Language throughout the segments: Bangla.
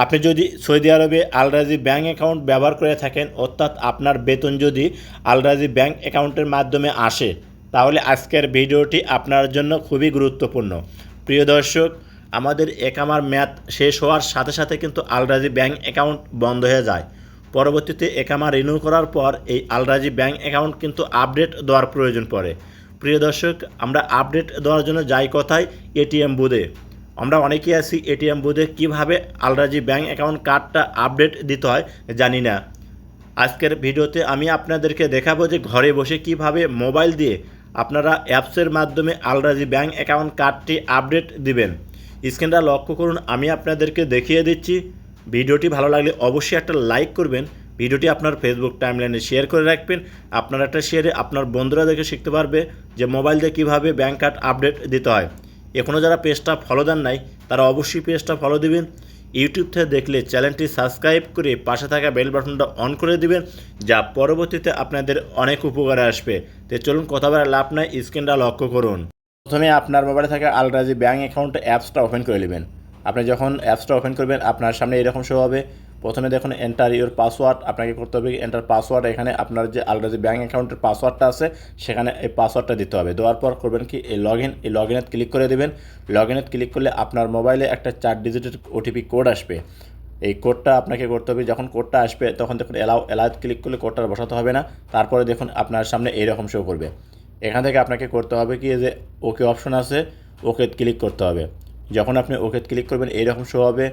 আপনি যদি সৌদি আরবে আল রাজি ব্যাঙ্ক অ্যাকাউন্ট ব্যবহার করে থাকেন, অর্থাৎ আপনার বেতন যদি আল রাজি ব্যাঙ্ক অ্যাকাউন্টের মাধ্যমে আসে, তাহলে আজকের ভিডিওটি আপনার জন্য খুবই গুরুত্বপূর্ণ। প্রিয় দর্শক, আমাদের একামার মেয়াদ শেষ হওয়ার সাথে সাথে কিন্তু আল রাজি ব্যাঙ্ক অ্যাকাউন্ট বন্ধ হয়ে যায়। পরবর্তীতে একামা রিনিউ করার পর এই আল রাজি ব্যাঙ্ক অ্যাকাউন্ট কিন্তু আপডেট দেওয়ার প্রয়োজন পড়ে। প্রিয় দর্শক, আমরা আপডেট দেওয়ার জন্য যাই কথায় এটিএম বুথে। আমরা অনেকেই আছি এটিএম বুথে কীভাবে আল রাজি ব্যাঙ্ক অ্যাকাউন্ট কার্ডটা আপডেট দিতে হয় জানি না। আজকের ভিডিওতে আমি আপনাদেরকে দেখাবো যে ঘরে বসে কিভাবে মোবাইল দিয়ে আপনারা অ্যাপসের মাধ্যমে আল রাজি ব্যাঙ্ক অ্যাকাউন্ট কার্ডটি আপডেট দিবেন। স্ক্রিনটা লক্ষ্য করুন, আমি আপনাদেরকে দেখিয়ে দিচ্ছি। ভিডিওটি ভালো লাগলে অবশ্যই একটা লাইক করবেন। ভিডিওটি আপনার ফেসবুক টাইমলাইনে শেয়ার করে রাখবেন। আপনার একটা শেয়ারে আপনার বন্ধুরা দেখে শিখতে পারবে যে মোবাইল দিয়ে কীভাবে ব্যাঙ্ক কার্ড আপডেট দিতে হয়। এখনও যারা পেজটা ফলো দেন নাই তারা অবশ্যই পেজটা ফলো দিবেন। ইউটিউব থেকে দেখলে চ্যানেলটি সাবস্ক্রাইব করে পাশে থাকা বেল বাটনটা অন করে দিবেন, যা পরবর্তীতে আপনাদের অনেক উপকারে আসবে। তো চলুন কথা বলার লাভ নাই, স্ক্রিনটা লক্ষ্য করুন। প্রথমে আপনার মোবাইলে থাকা আল রাজি ব্যাঙ্ক অ্যাকাউন্ট অ্যাপসটা ওপেন করে নেবেন। আপনি যখন অ্যাপসটা ওপেন করবেন আপনার সামনে এরকম শো হবে। প্রথমে দেখুন এন্টার ইউর পাসওয়ার্ড, আপনাকে করতে হবে এন্টার পাসওয়ার্ড। এখানে আপনার যে আল রাজি ব্যাঙ্ক অ্যাকাউন্টের পাসওয়ার্ডটা আছে সেখানে এই পাসওয়ার্ডটা দিতে হবে। দেওয়ার পর করবেন কি এই লগ ইনে ক্লিক করে দেবেন। লগ ইনে ক্লিক করলে আপনার মোবাইলে একটা 4 ডিজিটের ওটিপি কোড আসবে। এই কোডটা আপনাকে করতে হবে। যখন কোডটা আসবে তখন দেখুন এলাউতে ক্লিক করলে কোডটা বসাতে হবে না। তারপরে দেখুন আপনার সামনে এইরকম শো করবে। এখান থেকে আপনাকে করতে হবে কি যে ওকে অপশন আছে, ওকে ক্লিক করতে হবে। যখন আপনি ওকে ক্লিক করবেন এইরকম শো হবে।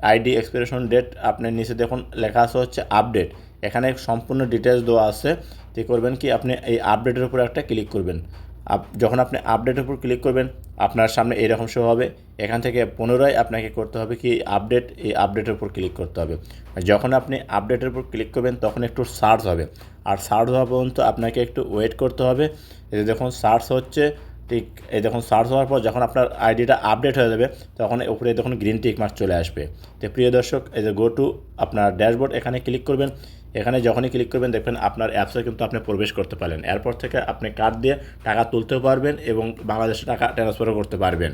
আইডি এক্সপিরেশন ডেট আপনার নিচে দেখুন লেখা আছে হচ্ছে আপডেট। এখানে সম্পূর্ণ ডিটেলস দেওয়া আছে। তো করবেন কি আপনি এই আপডেটের উপর একটা ক্লিক করবেন। যখন আপনি আপডেটের উপর ক্লিক করবেন আপনার সামনে এইরকম শো হবে। এখান থেকে পুনরায় আপনাকে করতে হবে কি এই আপডেটের উপর ক্লিক করতে হবে। যখন আপনি আপডেটের উপর ক্লিক করবেন তখন একটু সার্চ হবে, আর সার্চ হওয়া পর্যন্ত আপনাকে একটু ওয়েট করতে হবে। এই যে দেখুন সার্চ হচ্ছে, ঠিক এই দেখুন সার্চ হওয়ার পর যখন আপনার আইডিটা আপডেট হয়ে যাবে তখন উপরে দেখুন গ্রিন টিক মার্ক চলে আসবে। তো প্রিয় দর্শক, এই যে গো টু আপনার ড্যাশবোর্ড এখানে ক্লিক করবেন। এখানে যখনই ক্লিক করবেন দেখবেন আপনার অ্যাপসে কিন্তু আপনি প্রবেশ করতে পারলেন। এরপর থেকে আপনি কার্ড দিয়ে টাকা তুলতেও পারবেন এবং বাংলাদেশে টাকা ট্রান্সফারও করতে পারবেন।